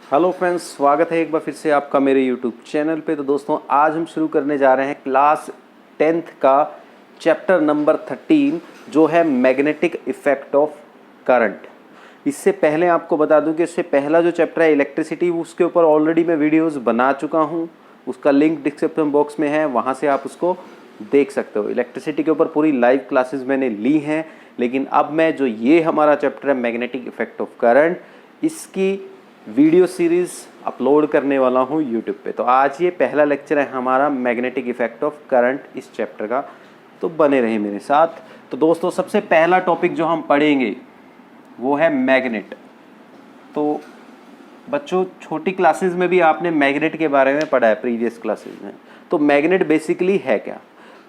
Hello friends, स्वागत है एक बार फिर से आपका मेरे यूट्यूब चैनल पे। तो दोस्तों, आज हम शुरू करने जा रहे हैं क्लास 10th का चैप्टर नंबर 13 जो है मैग्नेटिक इफेक्ट ऑफ करंट। इससे पहले आपको बता दूं कि इससे पहला जो चैप्टर है इलेक्ट्रिसिटी, उसके ऊपर ऑलरेडी मैं वीडियोस बना चुका हूं। उसका लिंक डिस्क्रिप्शन बॉक्स में है, वहां से आप उसको देख सकते हो। इलेक्ट्रिसिटी के ऊपर पूरी लाइव क्लासेस मैंने ली हैं, लेकिन अब मैं जो ये हमारा चैप्टर है मैग्नेटिक इफेक्ट ऑफ करंट, इसकी वीडियो सीरीज़ अपलोड करने वाला हूँ यूट्यूब पे। तो आज ये पहला लेक्चर है हमारा मैग्नेटिक इफेक्ट ऑफ करंट इस चैप्टर का, तो बने रहे मेरे साथ। तो दोस्तों, सबसे पहला टॉपिक जो हम पढ़ेंगे वो है मैग्नेट। तो बच्चों, छोटी क्लासेस में भी आपने मैग्नेट के बारे में पढ़ा है प्रीवियस क्लासेस में। तो मैग्नेट बेसिकली है क्या?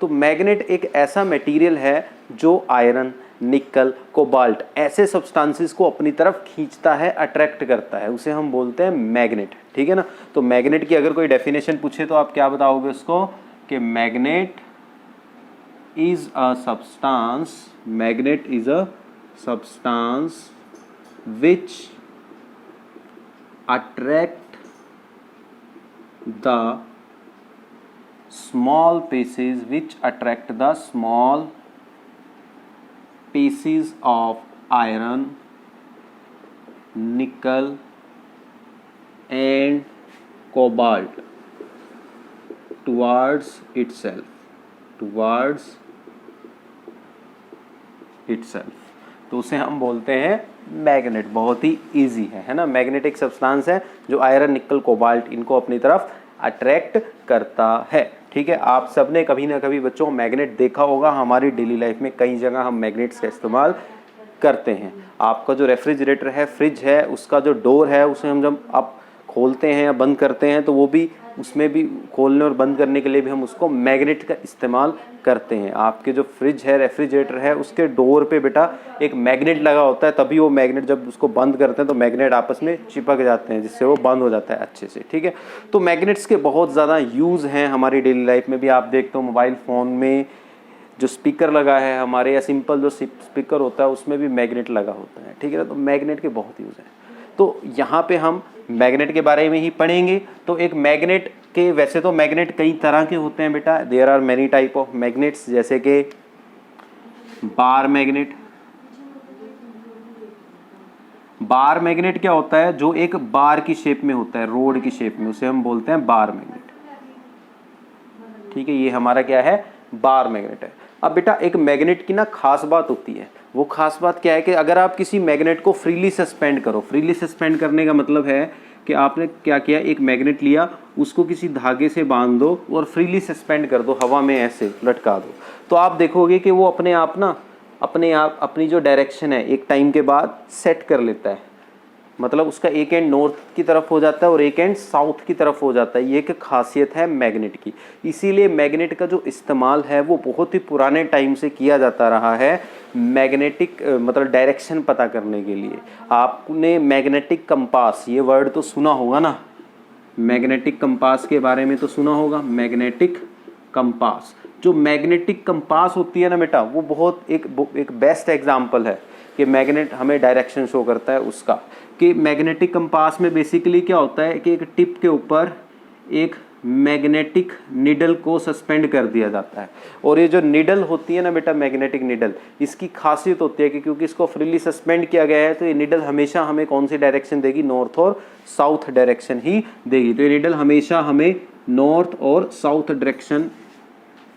तो मैग्नेट एक ऐसा मटेरियल है जो आयरन, निकल, कोबाल्ट ऐसे सब्सटेंसेस को अपनी तरफ खींचता है, अट्रैक्ट करता है, उसे हम बोलते हैं मैग्नेट। ठीक है ना? तो मैग्नेट की अगर कोई डेफिनेशन पूछे तो आप क्या बताओगे उसको? कि magnet is a substance, magnet is a substance which attract the small pieces, which attract the small pieces of iron, nickel and cobalt towards itself। तो उसे हम बोलते हैं मैग्नेट। बहुत ही इजी है ना? मैग्नेटिक सब्सटेंस है जो आयरन, निकल, कोबाल्ट इनको अपनी तरफ अट्रैक्ट करता है। ठीक है, आप सबने कभी ना कभी बच्चों मैग्नेट देखा होगा। हमारी डेली लाइफ में कई जगह हम मैग्नेट्स का इस्तेमाल करते हैं। आपका जो रेफ्रिजरेटर है, फ्रिज है, उसका जो डोर है, उसे हम जब आप खोलते हैं या बंद करते हैं तो वो भी, उसमें भी खोलने और बंद करने के लिए भी हम उसको मैग्नेट का इस्तेमाल करते हैं। आपके जो फ्रिज है, रेफ्रिजरेटर है, उसके डोर पे बेटा एक मैग्नेट लगा होता है, तभी वो मैग्नेट जब उसको बंद करते हैं तो मैग्नेट आपस में चिपक जाते हैं, जिससे वो बंद हो जाता है अच्छे से। ठीक है, तो मैग्नेट्स के बहुत ज़्यादा यूज़ हैं हमारी डेली लाइफ में भी। आप देखते हो मोबाइल फ़ोन में जो स्पीकर लगा है हमारे, या सिंपल जो स्पीकर होता है उसमें भी मैग्नेट लगा होता है। ठीक है ना? तो मैग्नेट के बहुत यूज़ हैं। तो यहाँ पे हम मैग्नेट के बारे में ही पढ़ेंगे। तो एक मैग्नेट के, वैसे तो मैग्नेट कई तरह के होते हैं बेटा, there are many type of magnets, जैसे कि बार मैग्नेट। बार मैग्नेट क्या होता है? जो एक बार की शेप में होता है, रोड की शेप में, उसे हम बोलते हैं बार मैग्नेट। ठीक है, ये हमारा क्या है? बार मैग्नेट है। अब बेटा एक मैग्नेट की ना खास बात होती है। वो खास बात क्या है कि अगर आप किसी मैग्नेट को फ्रीली सस्पेंड करो, फ्रीली सस्पेंड करने का मतलब है कि आपने क्या किया, एक मैग्नेट लिया, उसको किसी धागे से बांध दो और फ्रीली सस्पेंड कर दो, हवा में ऐसे लटका दो, तो आप देखोगे कि वो अपने आप अपनी जो डायरेक्शन है एक टाइम के बाद सेट कर लेता है। मतलब उसका एक एंड नॉर्थ की तरफ हो जाता है और एक एंड साउथ की तरफ हो जाता है। ये एक खासियत है मैग्नेट की। इसीलिए मैग्नेट का जो इस्तेमाल है वो बहुत ही पुराने टाइम से किया जाता रहा है, मैग्नेटिक मतलब डायरेक्शन पता करने के लिए। आपने मैग्नेटिक कंपास, ये वर्ड तो सुना होगा ना, मैग्नेटिक कंपास के बारे में तो सुना होगा। मैग्नेटिक कंपास, जो मैग्नेटिक कंपास होती है ना बेटा, वो बहुत एक बेस्ट एग्जाम्पल है कि मैग्नेट हमें डायरेक्शन शो करता है उसका। कि मैग्नेटिक कंपास में बेसिकली क्या होता है कि एक टिप के ऊपर एक मैग्नेटिक निडल को सस्पेंड कर दिया जाता है। और ये जो निडल होती है ना बेटा, मैग्नेटिक निडल, इसकी खासियत होती है कि क्योंकि इसको फ्रीली सस्पेंड किया गया है तो ये निडल हमेशा हमें कौन सी डायरेक्शन देगी? नॉर्थ और साउथ डायरेक्शन ही देगी। तो ये निडल हमेशा हमें नॉर्थ और साउथ डायरेक्शन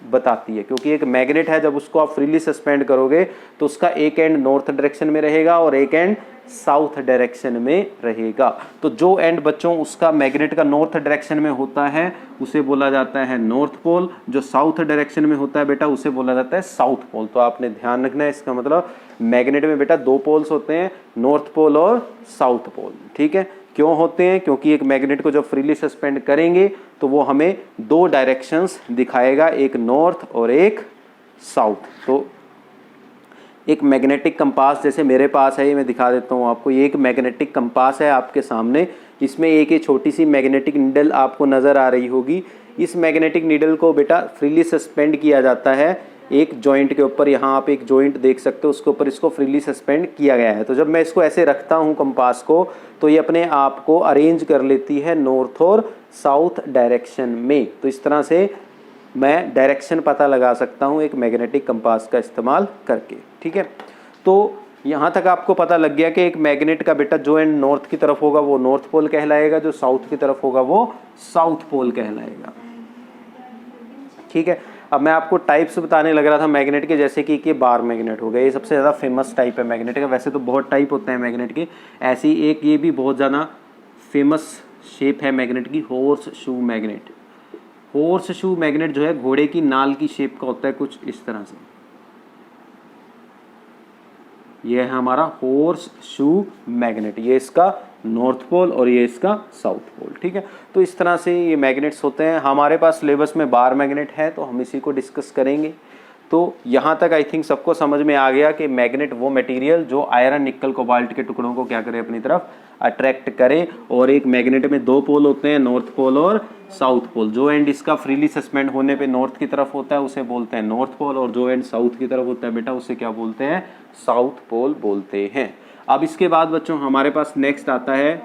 बताती है, क्योंकि एक मैग्नेट है, जब उसको आप फ्रीली सस्पेंड करोगे तो उसका एक एंड नॉर्थ डायरेक्शन में रहेगा और एक एंड साउथ डायरेक्शन में रहेगा। तो जो एंड बच्चों उसका मैग्नेट का नॉर्थ डायरेक्शन में होता है उसे बोला जाता है नॉर्थ पोल, जो साउथ डायरेक्शन में होता है बेटा उसे बोला जाता है साउथ पोल। तो आपने ध्यान रखना है, इसका मतलब मैग्नेट में बेटा दो पोल्स होते हैं, नॉर्थ पोल और साउथ पोल। ठीक है, क्यों होते हैं? क्योंकि एक मैग्नेट को जब फ्रीली सस्पेंड करेंगे तो वो हमें दो डायरेक्शंस दिखाएगा, एक नॉर्थ और एक साउथ। तो एक मैग्नेटिक कंपास जैसे मेरे पास है, ये मैं दिखा देता हूँ आपको। ये एक मैग्नेटिक कंपास है आपके सामने, इसमें एक ये छोटी सी मैग्नेटिक नीडल आपको नज़र आ रही होगी। इस मैग्नेटिक नीडल को बेटा फ्रीली सस्पेंड किया जाता है एक जॉइंट के ऊपर, यहाँ आप एक जॉइंट देख सकते हो, उसके ऊपर इसको फ्रीली सस्पेंड किया गया है। तो जब मैं इसको ऐसे रखता हूँ कंपास को, तो ये अपने आप को अरेंज कर लेती है नॉर्थ और साउथ डायरेक्शन में। तो इस तरह से मैं डायरेक्शन पता लगा सकता हूँ एक मैग्नेटिक कंपास का इस्तेमाल करके, ठीक है। तो यहाँ तक आपको पता लग गया कि एक मैग्नेट का बेटा जो एंड नॉर्थ की तरफ होगा वो नॉर्थ पोल कहलाएगा, जो साउथ की तरफ होगा वो साउथ पोल कहलाएगा, ठीक है। अब मैं आपको टाइप्स बताने लग रहा था मैग्नेट के, जैसे कि बार मैग्नेट हो गया, ये सबसे ज़्यादा फेमस टाइप है मैग्नेट का। वैसे तो बहुत टाइप होते हैं मैग्नेट के, ऐसी एक ये भी बहुत ज़्यादा फेमस शेप है मैग्नेट की, horse shoe magnet. Horse shoe magnet जो है घोड़े की नाल की शेप का होता है, कुछ इस तरह से। ये है हमारा हॉर्स शू मैग्नेट, ये इसका नॉर्थ पोल और ये इसका साउथ पोल, ठीक है। तो इस तरह से ये मैग्नेट्स होते हैं। हमारे पास सिलेबस में बार मैग्नेट है, तो हम इसी को डिस्कस करेंगे। तो यहाँ तक आई थिंक सबको समझ में आ गया कि मैग्नेट वो मटेरियल जो आयरन निकल कोबाल्ट के टुकड़ों को क्या करे, अपनी तरफ अट्रैक्ट करे। और एक मैग्नेट में दो पोल होते हैं, नॉर्थ पोल और साउथ पोल। जो एंड इसका फ्रीली सस्पेंड होने पे नॉर्थ की तरफ होता है उसे बोलते हैं नॉर्थ पोल, और जो एंड साउथ की तरफ होता है बेटा उसे क्या बोलते हैं, साउथ पोल बोलते हैं। अब इसके बाद बच्चों हमारे पास नेक्स्ट आता है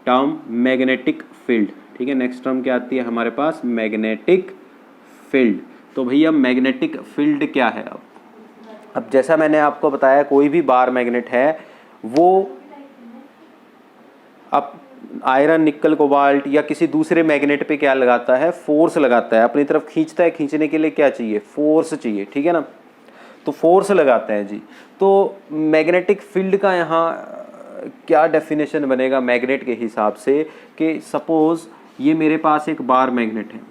टर्म मैग्नेटिक फील्ड, ठीक है। नेक्स्ट टर्म क्या आती है हमारे पास, मैग्नेटिक फील्ड। तो भैया मैग्नेटिक फील्ड क्या है? अब जैसा मैंने आपको बताया, कोई भी बार मैग्नेट है वो अब आयरन निकल कोबाल्ट या किसी दूसरे मैग्नेट पे क्या लगाता है, फोर्स लगाता है, अपनी तरफ खींचता है। खींचने के लिए क्या चाहिए, फोर्स चाहिए, ठीक है ना। तो फोर्स लगाता है जी। तो मैग्नेटिक फील्ड का यहाँ क्या डेफिनेशन बनेगा मैग्नेट के हिसाब से, कि सपोज ये मेरे पास एक बार मैग्नेट है,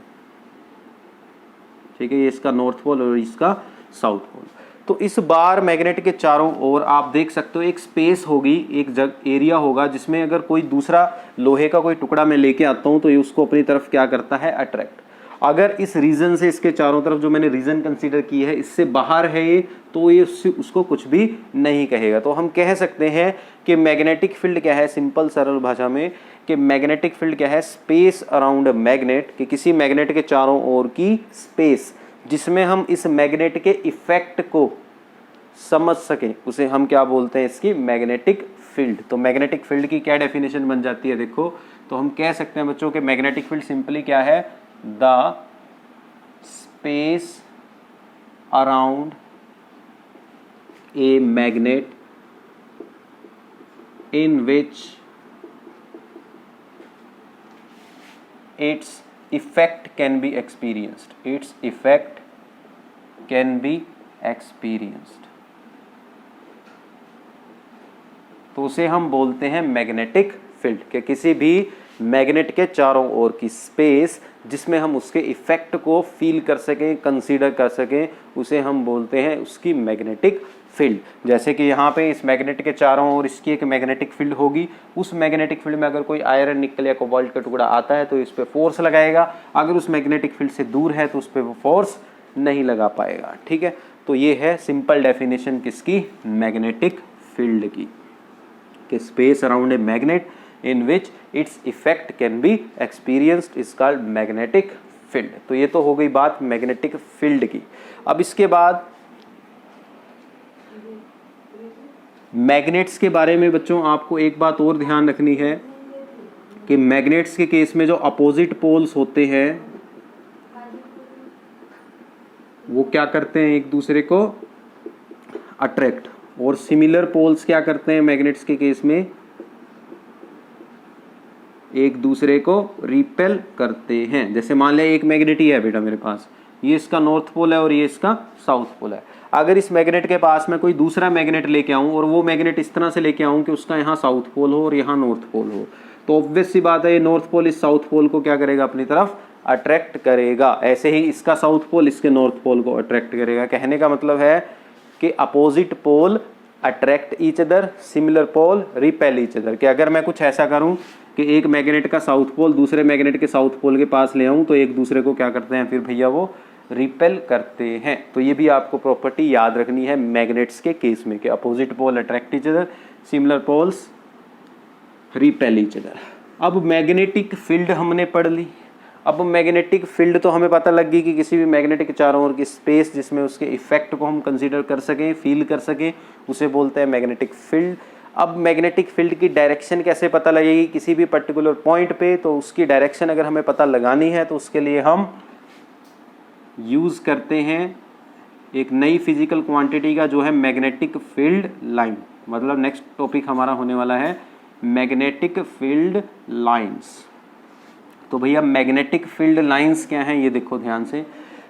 ठीक है, ये इसका नॉर्थ पोल और इसका साउथ पोल। तो इस बार मैग्नेट के चारों ओर आप देख सकते हो एक स्पेस होगी, एक एरिया होगा, जिसमें अगर कोई दूसरा लोहे का कोई टुकड़ा मैं लेके आता हूं तो ये उसको अपनी तरफ क्या करता है, अट्रैक्ट। अगर इस रीजन से, इसके चारों तरफ जो मैंने रीजन कंसीडर की है, इससे बाहर है ये, तो ये उसको कुछ भी नहीं कहेगा। तो हम कह सकते हैं कि मैग्नेटिक फील्ड क्या है, सिंपल सरल भाषा में, कि मैग्नेटिक फील्ड क्या है, स्पेस अराउंड मैग्नेट, कि किसी मैग्नेट के चारों ओर की स्पेस जिसमें हम इस मैग्नेट के इफेक्ट को समझ सकें, उसे हम क्या बोलते हैं, इसकी मैग्नेटिक फील्ड। तो मैग्नेटिक फील्ड की क्या डेफिनेशन बन जाती है, देखो। तो हम कह सकते हैं बच्चों के मैग्नेटिक फील्ड सिंपली क्या है, the space around a magnet in which its effect can be experienced. Its effect can be experienced. तो उसे हम बोलते हैं मैग्नेटिक फील्ड, कि किसी भी मैग्नेट के चारों ओर की स्पेस जिसमें हम उसके इफेक्ट को फील कर सकें, कंसीडर कर सकें, उसे हम बोलते हैं उसकी मैग्नेटिक फील्ड। जैसे कि यहाँ पे इस मैग्नेट के चारों ओर इसकी एक मैग्नेटिक फील्ड होगी। उस मैग्नेटिक फील्ड में अगर कोई आयरन निकल या कोबाल्ट का टुकड़ा आता है तो इस पे फोर्स लगाएगा, अगर उस मैग्नेटिक फील्ड से दूर है तो उस पर वो फोर्स नहीं लगा पाएगा, ठीक है। तो ये है सिंपल डेफिनेशन किसकी, मैग्नेटिक फील्ड की, कि space around a magnet in which its effect can be experienced is called magnetic field। तो ये तो हो गई बात मैग्नेटिक फील्ड की। अब इसके बाद मैग्नेट्स के बारे में बच्चों आपको एक बात और ध्यान रखनी है, कि मैग्नेट्स के केस में जो अपोजिट पोल्स होते हैं वो क्या करते हैं, एक दूसरे को अट्रैक्ट, और सिमिलर पोल्स क्या करते हैं मैग्नेट्स के केस में, एक दूसरे को रिपेल करते हैं। जैसे मान लिया एक मैग्नेट ही है बेटा मेरे पास, ये इसका नॉर्थ पोल है और ये इसका साउथ पोल है। अगर इस मैग्नेट के पास मैं कोई दूसरा मैग्नेट लेके आऊं और वो मैग्नेट इस तरह से लेके आऊं कि उसका यहाँ साउथ पोल हो और यहाँ नॉर्थ पोल हो, तो ऑब्वियस सी बात है ये नॉर्थ पोल इस साउथ पोल को क्या करेगा, अपनी तरफ अट्रैक्ट करेगा। ऐसे ही इसका साउथ पोल इसके नॉर्थ पोल को अट्रैक्ट करेगा। कहने का मतलब है कि opposite pole attract each other, similar pole repel each other. कि अगर मैं कुछ ऐसा करूं कि एक मैग्नेट का साउथ पोल दूसरे मैग्नेट के साउथ पोल के पास ले आऊं, तो एक दूसरे को क्या करते हैं फिर भैया, वो रिपेल करते हैं। तो ये भी आपको प्रॉपर्टी याद रखनी है मैग्नेट्स के केस में, कि opposite pole attract each other, similar poles repel each other. अब मैग्नेटिक फील्ड हमने पढ़ ली। अब मैग्नेटिक फील्ड तो हमें पता लग गई कि किसी भी मैग्नेटिक चारों ओर की स्पेस जिसमें उसके इफेक्ट को हम कंसीडर कर सकें, फील कर सकें, उसे बोलते हैं मैग्नेटिक फील्ड। अब मैग्नेटिक फील्ड की डायरेक्शन कैसे पता लगेगी किसी भी पर्टिकुलर पॉइंट पे, तो उसकी डायरेक्शन अगर हमें पता लगानी है तो उसके लिए हम यूज करते हैं एक नई फिजिकल क्वांटिटी का, जो है मैग्नेटिक फील्ड लाइन। मतलब नेक्स्ट टॉपिक हमारा होने वाला है मैग्नेटिक फील्ड लाइंस। तो भैया मैग्नेटिक फील्ड लाइंस क्या हैं ये देखो ध्यान से।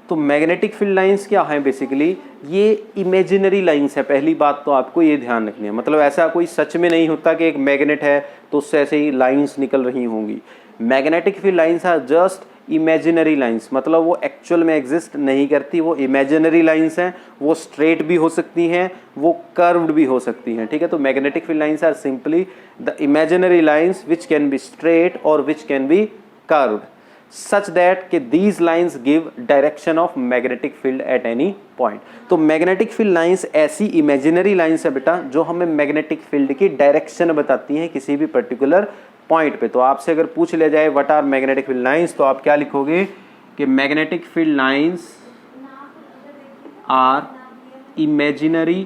तो मैग्नेटिक फील्ड लाइंस क्या है, बेसिकली ये इमेजिनरी लाइंस है। पहली बात तो आपको ये ध्यान रखनी है, मतलब ऐसा कोई सच में नहीं होता कि एक मैग्नेट है तो उससे ऐसे ही लाइंस निकल रही होंगी। Magnetic field lines are just imaginary lines, मतलब वो एक्चुअल में एग्जिस्ट नहीं करती, वो इमेजिनरी लाइंस हैं। वो स्ट्रेट भी हो सकती हैं, वो कर्व्ड भी हो सकती हैं, ठीक है। तो magnetic field lines are simply the imaginary lines which can be straight और which can be curved such that कि these lines give direction of magnetic field at any point। तो मैग्नेटिक फील्ड लाइंस ऐसी imaginary lines है बेटा जो हमें magnetic field की direction बताती हैं किसी भी पर्टिकुलर पॉइंट पे। तो आपसे अगर पूछ लिया जाए what are magnetic field lines, तो आप क्या लिखोगे कि magnetic field lines are imaginary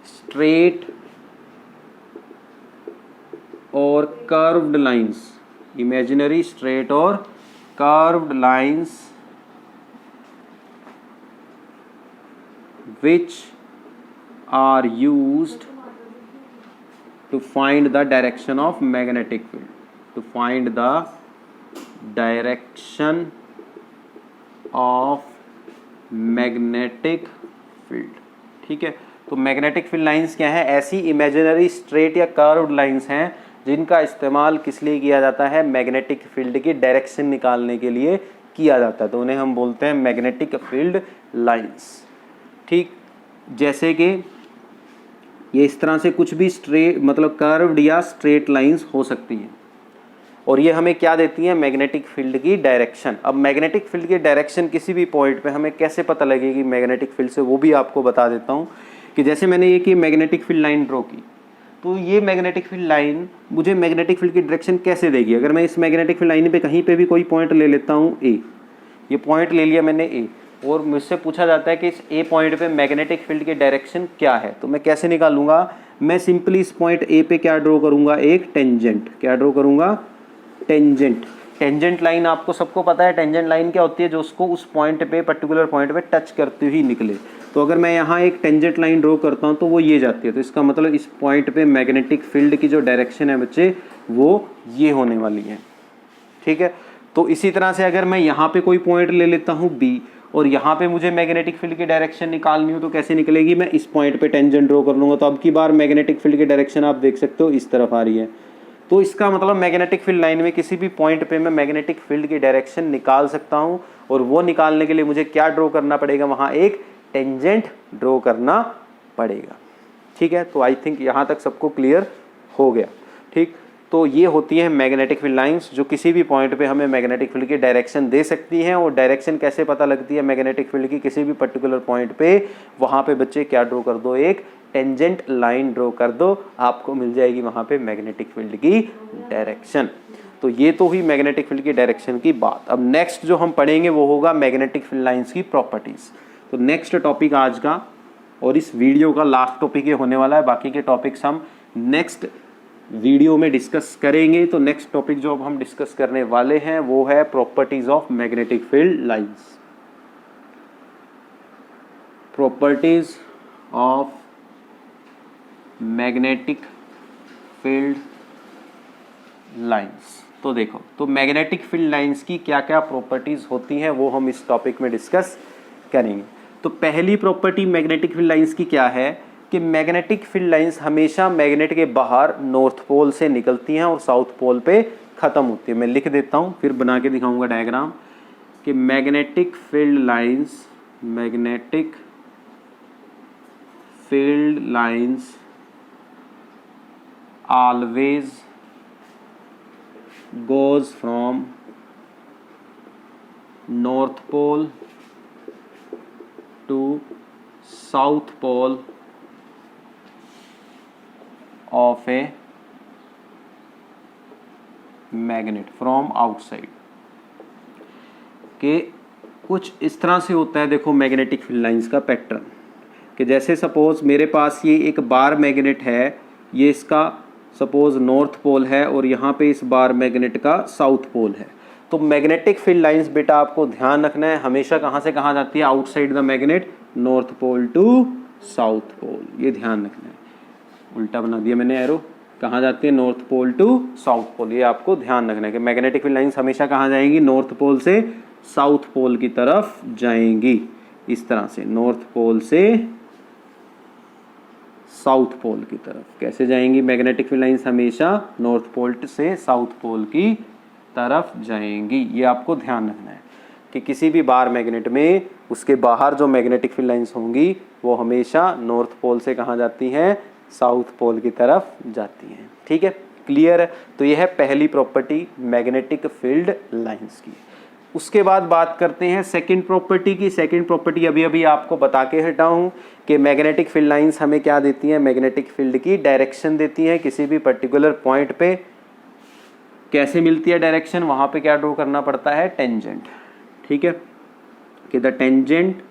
straight और कर्व्ड लाइंस, इमेजिनरी स्ट्रेट और curved lines which are used to find the direction of magnetic field, to find the direction of magnetic field। ठीक है, तो मैग्नेटिक फील्ड लाइंस क्या है, ऐसी imaginary straight या curved lines हैं जिनका इस्तेमाल किस लिए किया जाता है, मैग्नेटिक फील्ड की डायरेक्शन निकालने के लिए किया जाता है। तो उन्हें हम बोलते हैं मैग्नेटिक फील्ड लाइंस। ठीक, जैसे कि ये इस तरह से कुछ भी स्ट्रेट मतलब कर्व्ड या स्ट्रेट लाइंस हो सकती हैं, और ये हमें क्या देती है, मैग्नेटिक फील्ड की डायरेक्शन। अब मैग्नेटिक फील्ड की डायरेक्शन किसी भी पॉइंट पे हमें कैसे पता लगेगी मैग्नेटिक फील्ड से, वो भी आपको बता देता हूँ। कि जैसे मैंने ये की मैग्नेटिक फील्ड लाइन ड्रॉ की, तो ये मैग्नेटिक फील्ड लाइन मुझे मैग्नेटिक फील्ड की डायरेक्शन कैसे देगी। अगर मैं इस मैग्नेटिक फील्ड लाइन पे कहीं पे भी कोई पॉइंट ले लेता हूँ ए, ये पॉइंट ले लिया मैंने ए, और मुझसे पूछा जाता है कि इस ए पॉइंट पे मैग्नेटिक फील्ड की डायरेक्शन क्या है, तो मैं कैसे निकालूंगा, मैं सिंपली इस पॉइंट ए पे क्या ड्रॉ करूंगा, एक टेंजेंट। क्या ड्रॉ करूंगा, टेंजेंट। टेंजेंट लाइन आपको सबको पता है टेंजेंट लाइन क्या होती है, जो उसको उस पॉइंट पे पर्टिकुलर पॉइंट पे टच करते हुए निकले। तो अगर मैं यहाँ एक टेंजेंट लाइन ड्रॉ करता हूँ तो वो ये जाती है, तो इसका मतलब इस पॉइंट पे मैग्नेटिक फील्ड की जो डायरेक्शन है बच्चे वो ये होने वाली है। ठीक है, तो इसी तरह से अगर मैं यहाँ पे कोई पॉइंट ले लेता हूँ बी, और यहाँ पे मुझे मैग्नेटिक फील्ड की डायरेक्शन निकालनी हो तो कैसे निकलेगी, मैं इस पॉइंट पे टेंजेंट ड्रॉ कर लूँगा। तो अब की बार मैग्नेटिक फील्ड की डायरेक्शन आप देख सकते हो इस तरफ आ रही है। तो इसका मतलब मैग्नेटिक फील्ड लाइन में किसी भी पॉइंट पे मैं मैग्नेटिक फील्ड की डायरेक्शन निकाल सकता हूँ, और वो निकालने के लिए मुझे क्या ड्रॉ करना पड़ेगा, वहाँ एक टेंजेंट ड्रॉ करना पड़ेगा। ठीक है, तो आई थिंक यहाँ तक सबको क्लियर हो गया। ठीक, तो ये होती है मैग्नेटिक फील्ड लाइंस जो किसी भी पॉइंट पे हमें मैग्नेटिक फील्ड की डायरेक्शन दे सकती हैं। और डायरेक्शन कैसे पता लगती है मैग्नेटिक फील्ड की, किसी भी पर्टिकुलर पॉइंट पे वहाँ पे बच्चे क्या ड्रॉ कर दो, एक टेंजेंट लाइन ड्रॉ कर दो, आपको मिल जाएगी वहाँ पे मैग्नेटिक फील्ड की डायरेक्शन। तो ये तो हुई मैग्नेटिक फील्ड की डायरेक्शन की बात। अब नेक्स्ट जो हम पढ़ेंगे वो होगा मैग्नेटिक फील्ड लाइंस की प्रॉपर्टीज। तो नेक्स्ट टॉपिक आज का और इस वीडियो का लास्ट टॉपिक ये होने वाला है, बाकी के टॉपिक्स हम नेक्स्ट वीडियो में डिस्कस करेंगे। तो नेक्स्ट टॉपिक जो अब हम डिस्कस करने वाले हैं वो है properties of magnetic field lines. Properties of magnetic field lines. तो देखो, तो मैग्नेटिक फील्ड लाइंस की क्या क्या प्रॉपर्टीज होती हैं वो हम इस टॉपिक में डिस्कस करेंगे। तो पहली प्रॉपर्टी मैग्नेटिक फील्ड लाइंस की क्या है कि मैग्नेटिक फील्ड लाइंस हमेशा मैग्नेट के बाहर नॉर्थ पोल से निकलती हैं और साउथ पोल पे खत्म होती है। मैं लिख देता हूं, फिर बना के दिखाऊंगा डायग्राम कि magnetic field lines always goes from north pole to south pole of a magnet from outside के कुछ इस तरह से होता है। देखो मैग्नेटिक फील्ड लाइंस का पैटर्न कि जैसे सपोज मेरे पास ये एक बार मैग्नेट है, ये इसका सपोज नॉर्थ पोल है और यहाँ पे इस बार मैग्नेट का साउथ पोल है। तो मैग्नेटिक फील्ड लाइंस बेटा आपको ध्यान रखना है हमेशा कहाँ से कहाँ जाती है, outside the magnet, north pole to south pole. ये ध्यान रखना है, उल्टा बना दिया मैंने एरो, कहाँ जाती है, north pole to south pole. ये आपको ध्यान रखना है कि मैग्नेटिक फील्ड लाइंस हमेशा कहाँ जाएंगी, नॉर्थ पोल से साउथ पोल की तरफ जाएंगी। इस तरह से नॉर्थ पोल से साउथ पोल की तरफ कैसे जाएंगी, मैग्नेटिक फील्ड लाइंस हमेशा नॉर्थ पोल से साउथ पोल की तरफ जाएंगी। ये आपको ध्यान रखना है कि किसी भी बार मैग्नेट में उसके बाहर जो मैग्नेटिक फील्ड लाइंस होंगी वो हमेशा नॉर्थ पोल से कहाँ जाती हैं, साउथ पोल की तरफ जाती हैं। ठीक है, क्लियर है। तो यह है पहली प्रॉपर्टी मैग्नेटिक फील्ड लाइंस की। उसके बाद बात करते हैं सेकंड प्रॉपर्टी की। सेकंड प्रॉपर्टी अभी अभी आपको बता के हटा हूं कि मैग्नेटिक फील्ड लाइंस हमें क्या देती हैं, मैग्नेटिक फील्ड की डायरेक्शन देती हैं किसी भी पर्टिकुलर पॉइंट पे। कैसे मिलती है डायरेक्शन, वहां पे क्या ड्रॉ करना पड़ता है, टेंजेंट। ठीक है, कि the tangent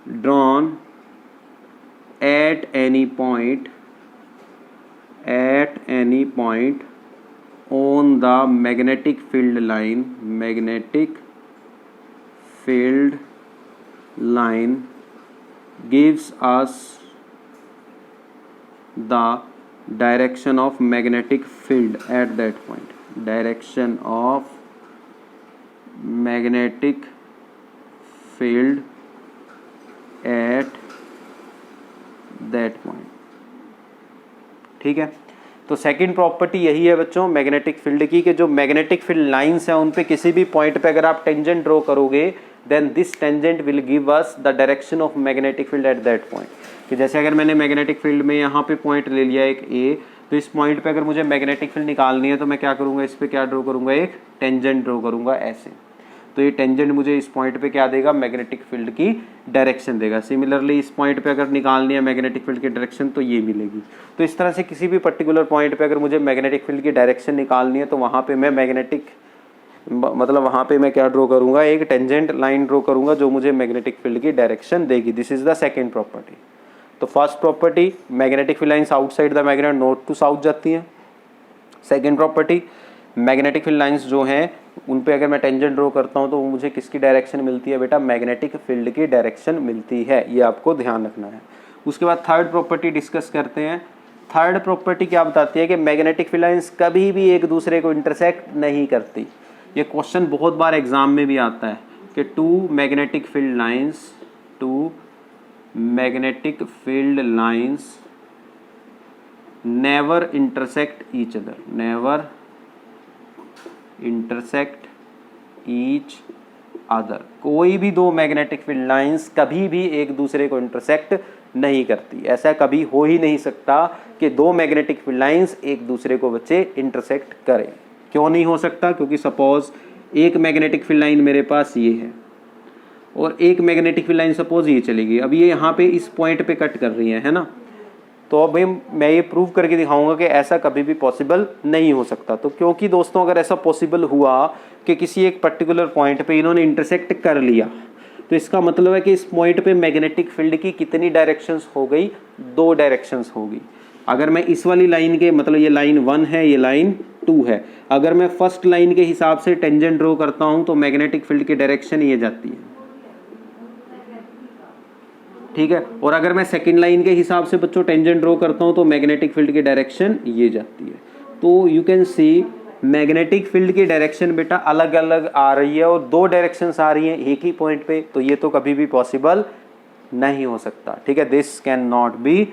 drawn at any point on the magnetic field line gives us the direction of magnetic field at that point. Direction of magnetic field at that point. ठीक है, तो सेकंड प्रॉपर्टी यही है बच्चों magnetic field की कि जो magnetic field lines हैं उन पे किसी भी पॉइंट पे अगर आप टेंजेंट ड्रॉ करोगे then this tangent will give us the direction of magnetic field at that point. कि जैसे अगर मैंने मैग्नेटिक फील्ड में यहाँ पे पॉइंट ले लिया एक ए, तो इस पॉइंट पे अगर मुझे मैग्नेटिक फील्ड निकालनी है तो मैं क्या करूँगा, इस पर क्या ड्रॉ करूँगा, एक टेंजेंट ड्रॉ करूँगा ऐसे। तो ये टेंजेंट मुझे इस पॉइंट पे क्या देगा, मैग्नेटिक फील्ड की डायरेक्शन देगा। सिमिलरली इस पॉइंट पे अगर निकालनी है मैग्नेटिक फील्ड की डायरेक्शन तो ये मिलेगी। तो इस तरह से किसी भी पर्टिकुलर पॉइंट पे अगर मुझे मैग्नेटिक फील्ड की डायरेक्शन निकालनी है तो वहाँ पे मैं मैग्नेटिक मतलब वहाँ पे मैं क्या ड्रॉ करूँगा, एक टेंजेंट लाइन ड्रॉ करूँगा जो मुझे मैग्नेटिक फील्ड की डायरेक्शन देगी। This is the second property. तो first property magnetic field lines outside the magnet north to south जाती हैं। Second property magnetic field lines जो हैं उन पे अगर मैं टेंजेंट ड्रॉ करता हूं तो मुझे किसकी डायरेक्शन मिलती है बेटा, मैग्नेटिक फील्ड की डायरेक्शन मिलती है। ये आपको ध्यान रखना है। उसके बाद थर्ड प्रॉपर्टी डिस्कस करते हैं। थर्ड प्रॉपर्टी क्या बताती है कि मैग्नेटिक फील्ड लाइंस कभी भी एक दूसरे को इंटरसेक्ट नहीं करती। ये क्वेश्चन बहुत बार एग्जाम में भी आता है कि two magnetic field lines never intersect each other, never intersect each other. कोई भी दो मैग्नेटिक फील्ड लाइंस कभी भी एक दूसरे को इंटरसेक्ट नहीं करती। ऐसा कभी हो ही नहीं सकता कि दो मैग्नेटिक फील्ड लाइंस एक दूसरे को बच्चे इंटरसेक्ट करें। क्यों नहीं हो सकता, क्योंकि सपोज एक मैग्नेटिक फील्ड लाइन मेरे पास ये है और एक मैग्नेटिक फील्ड लाइन सपोज ये चलेगी। अब ये यहाँ पे इस पॉइंट पे कट कर रही है ना, तो अब मैं ये प्रूव करके दिखाऊंगा कि ऐसा कभी भी पॉसिबल नहीं हो सकता। तो क्योंकि दोस्तों अगर ऐसा पॉसिबल हुआ कि किसी एक पर्टिकुलर पॉइंट पे इन्होंने इंटरसेक्ट कर लिया तो इसका मतलब है कि इस पॉइंट पे मैग्नेटिक फील्ड की कितनी डायरेक्शंस हो गई, दो डायरेक्शंस होगी। अगर मैं इस वाली लाइन के मतलब ये लाइन 1 है, ये लाइन 2 है, अगर मैं फर्स्ट लाइन के हिसाब से टेंजेंट ड्रॉ करता हूं तो मैग्नेटिक फील्ड की डायरेक्शन ये जाती है। ठीक है, और अगर मैं सेकंड लाइन के हिसाब से बच्चों टेंजेंट ड्रॉ करता हूं तो मैग्नेटिक फील्ड की डायरेक्शन ये जाती है। तो you can see magnetic field की डायरेक्शन बेटा अलग अलग आ रही है और दो डायरेक्शंस आ रही हैं एक ही पॉइंट पे, तो ये तो कभी भी पॉसिबल नहीं हो सकता। ठीक है, this can not be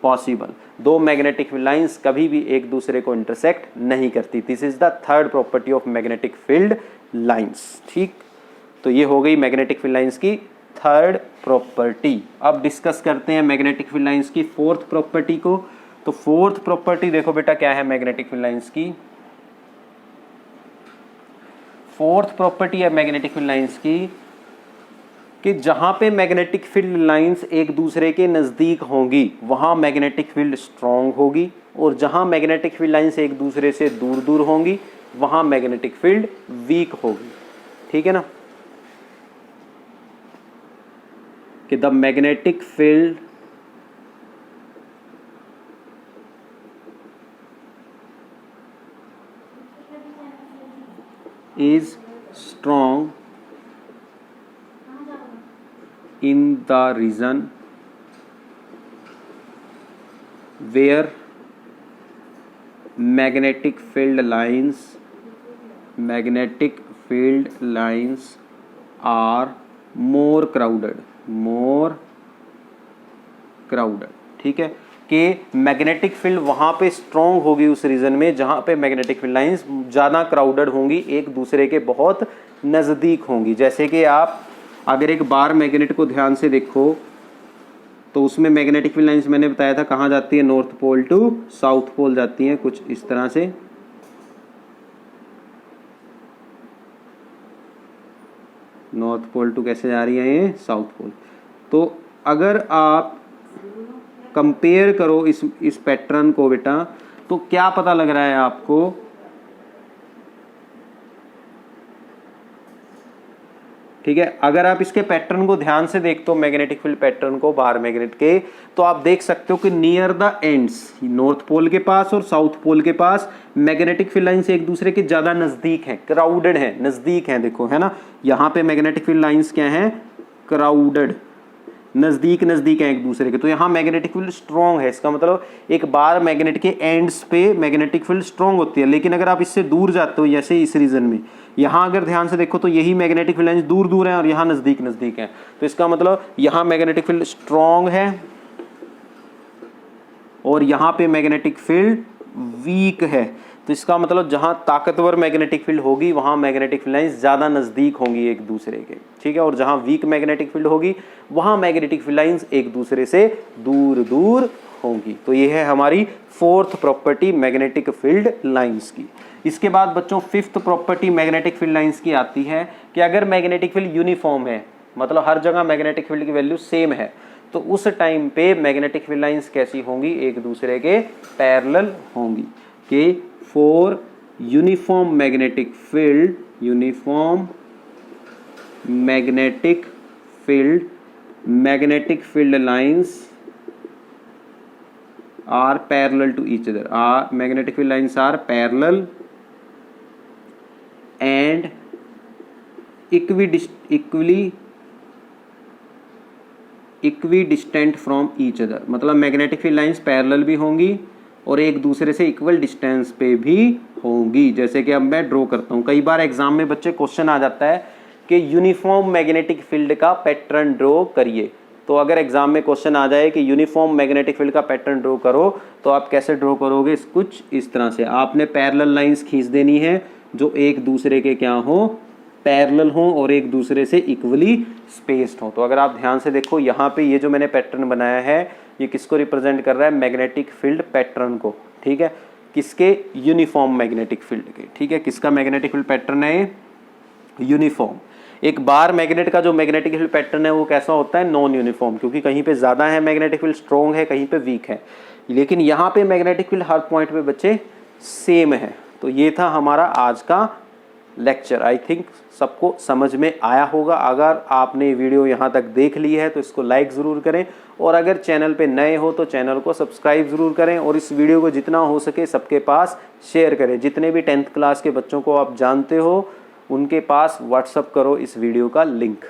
possible. दो मैग्नेटिक फील्ड लाइंस कभी भी एक दूसरे को इंटरसेक्ट नहीं करती। This is the third property of magnetic field lines. ठीक, तो ये हो गई मैग्नेटिक फील्ड लाइंस की थर्ड प्रॉपर्टी। अब डिस्कस करते हैं मैग्नेटिक फील्ड लाइंस की फोर्थ प्रॉपर्टी को। तो फोर्थ प्रॉपर्टी देखो बेटा क्या है मैग्नेटिक फील्ड लाइंस की। फोर्थ प्रॉपर्टी है मैग्नेटिक फील्ड लाइंस की कि जहां पे मैग्नेटिक फील्ड लाइंस एक दूसरे के नज़दीक होंगी वहां मैग्नेटिक फील्ड स्ट्रांग होगी, और जहां मैग्नेटिक फील्ड लाइंस एक दूसरे से दूर दूर होंगी वहां मैग्नेटिक फील्ड वीक होगी। ठीक है ना, कि the magnetic field is strong in the region where magnetic field lines are more crowded। ठीक है, कि मैग्नेटिक फील्ड वहां पे स्ट्रॉन्ग होगी उस रीजन में जहां पे मैग्नेटिक फील्ड लाइंस ज़्यादा क्राउडेड होंगी, एक दूसरे के बहुत नज़दीक होंगी। जैसे कि आप अगर एक बार मैग्नेट को ध्यान से देखो तो उसमें मैग्नेटिक फील्ड लाइंस मैंने बताया था कहाँ जाती है, north pole to south pole जाती हैं, कुछ इस तरह से। नॉर्थ पोल टू कैसे जा रही है, ये साउथ पोल। तो अगर आप कंपेयर करो इस पैटर्न को बेटा, तो क्या पता लग रहा है आपको, ठीक है। अगर आप इसके पैटर्न को ध्यान से देखते हो, मैग्नेटिक फील्ड पैटर्न को बार मैग्नेट के, तो आप देख सकते हो कि near the ends, north pole के पास और साउथ पोल के पास मैग्नेटिक फील्ड लाइंस एक दूसरे के ज्यादा नजदीक हैं, क्राउडेड हैं, नजदीक हैं। देखो है ना, यहाँ पे मैग्नेटिक फील्ड लाइंस क्या हैं, क्राउडेड, नजदीक नजदीक है एक दूसरे के। तो यहाँ मैग्नेटिक फील्ड स्ट्रॉन्ग है, इसका मतलब एक बार मैग्नेट के एंड्स पे मैग्नेटिक फील्ड स्ट्रॉन्ग होती है। लेकिन अगर आप इससे दूर जाते हो, जैसे इस रीजन में, यहाँ अगर ध्यान से देखो तो यही मैग्नेटिक फील्ड लाइंस दूर दूर है और यहाँ नजदीक नजदीक है। तो इसका मतलब यहाँ मैग्नेटिक फील्ड स्ट्रॉन्ग है और यहाँ पे मैग्नेटिक फील्ड वीक है। तो इसका मतलब जहां ताकतवर मैग्नेटिक फील्ड होगी वहां मैग्नेटिक फील्ड लाइंस ज्यादा नजदीक होंगी एक दूसरे के, ठीक है। और जहां वीक मैग्नेटिक फील्ड होगी वहां मैग्नेटिक फील्ड लाइंस एक दूसरे से दूर दूर होंगी। तो ये है हमारी fourth property magnetic field lines की। इसके बाद बच्चों fifth property magnetic field lines की आती है कि अगर मैग्नेटिक फील्ड यूनिफॉर्म है, मतलब हर जगह मैग्नेटिक फील्ड की वैल्यू सेम है, तो उस टाइम पे मैग्नेटिक फील्ड लाइंस कैसी होंगी, एक दूसरे के पैरेलल होंगी। कि for uniform magnetic field lines are parallel to each other. Magnetic field lines are parallel and equidistant from each other। मतलब मैग्नेटिक फील्ड लाइंस पैरेलल भी होंगी और एक दूसरे से इक्वल डिस्टेंस पे भी होंगी। जैसे कि अब मैं ड्रॉ करता हूँ, कई बार एग्जाम में बच्चे क्वेश्चन आ जाता है कि यूनिफॉर्म मैग्नेटिक फील्ड का पैटर्न ड्रॉ करिए। तो अगर एग्जाम में क्वेश्चन आ जाए कि यूनिफॉर्म मैग्नेटिक फील्ड का पैटर्न ड्रॉ करो, तो आप कैसे ड्रॉ करोगे, कुछ इस तरह से। आपने पैरेलल लाइंस खींच देनी है जो एक दूसरे के क्या हो, पैरेलल हो और एक दूसरे से इक्वली स्पेस्ड हो। तो अगर आप ध्यान से देखो यहाँ पे ये जो मैंने पैटर्न बनाया है ये किसको रिप्रेजेंट कर रहा है, मैग्नेटिक फील्ड पैटर्न को, ठीक है। किसके, यूनिफॉर्म मैग्नेटिक फील्ड के, ठीक है। किसका मैग्नेटिक फील्ड पैटर्न है, यूनिफॉर्म। एक बार मैग्नेट का जो मैग्नेटिक फील्ड पैटर्न है वो कैसा होता है, नॉन यूनिफॉर्म, क्योंकि कहीं पे ज्यादा है मैग्नेटिक फील्ड स्ट्रॉन्ग है, कहीं पे वीक है। लेकिन यहाँ पे मैग्नेटिक फील्ड हर पॉइंट पे बच्चे सेम है। तो ये था हमारा आज का लेक्चर। आई थिंक सबको समझ में आया होगा। अगर आपने वीडियो यहाँ तक देख ली है तो इसको लाइक ज़रूर करें, और अगर चैनल पे नए हो तो चैनल को सब्सक्राइब ज़रूर करें, और इस वीडियो को जितना हो सके सबके पास शेयर करें। जितने भी 10th क्लास के बच्चों को आप जानते हो उनके पास व्हाट्सअप करो इस वीडियो का लिंक।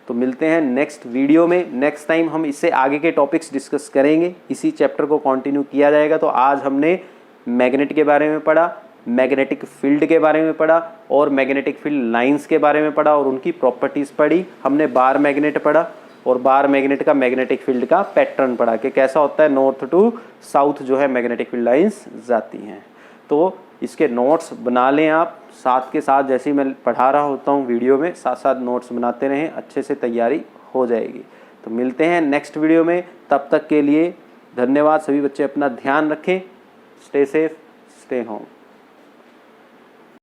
तो मिलते हैं नेक्स्ट वीडियो में। नेक्स्ट टाइम हम इससे आगे के टॉपिक्स डिस्कस करेंगे, इसी चैप्टर को कंटिन्यू किया जाएगा। तो आज हमने मैग्नेट के बारे में पढ़ा, मैग्नेटिक फील्ड के बारे में पढ़ा, और मैग्नेटिक फील्ड लाइंस के बारे में पढ़ा और उनकी प्रॉपर्टीज़ पढ़ी। हमने बार मैग्नेट पढ़ा और बार मैग्नेट का मैग्नेटिक फील्ड का पैटर्न पढ़ा कि कैसा होता है, नॉर्थ टू साउथ जो है मैग्नेटिक फील्ड लाइंस जाती हैं। तो इसके नोट्स बना लें आप साथ के साथ, जैसे ही मैं पढ़ा रहा होता हूँ वीडियो में, साथ साथ नोट्स बनाते रहें, अच्छे से तैयारी हो जाएगी। तो मिलते हैं नेक्स्ट वीडियो में, तब तक के लिए धन्यवाद। सभी बच्चे अपना ध्यान रखें, स्टे सेफ, स्टे होम।